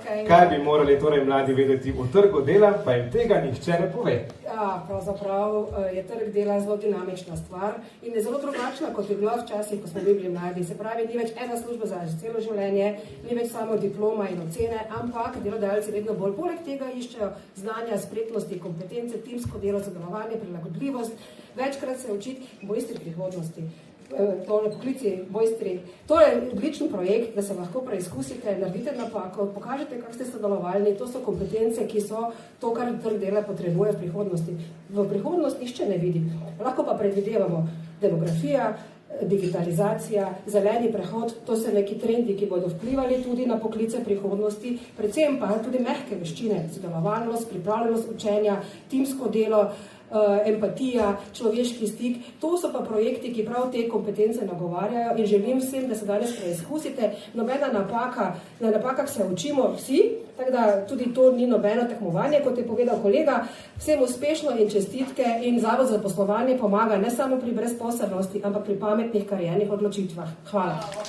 Kaj bi morali torej mladi vedeti o trgu dela, pa jim tega nihče ne pove? Ja, pravzaprav je trg dela zelo dinamična stvar in je zelo drugačna, kot je bila včasih, ko smo bili mladi. Se pravi, ni več ena služba za celo življenje, ni več samo diploma in ocene, ampak delodajalci vedno bolj poleg tega iščejo znanja, spretnosti, kompetence, timsko delo, sodelovanje, prilagodljivost. Večkrat se učiti bojstri prihodnosti. Tole poklici, bojstri. To je odličen projekt, da se lahko preizkusite, naredite napako, pokažete, kako ste sodelovalni. To so kompetence, ki so to, kar trg dela potrebuje v prihodnosti. V prihodnost nišče ne vidi. Lahko pa predvidevamo demografija, digitalizacija, zeleni prehod, to so neki trendi, ki bodo vplivali tudi na poklice prihodnosti, predvsem pa tudi mehke veščine, sodelovalnost, pripravljenost učenja, timsko delo, empatija, človeški stik. To so pa projekti, ki prav te kompetence nagovarjajo in želim vsem, da se danes preizkusite. Nobena napaka, na napakah se učimo vsi, tako da tudi to ni nobeno tekmovanje, kot je povedal kolega. Vsem uspešno in čestitke in Zavod za zaposlovanje pomaga ne samo pri brezposelnosti, ampak pri pametnih kariernih odločitvah. Hvala.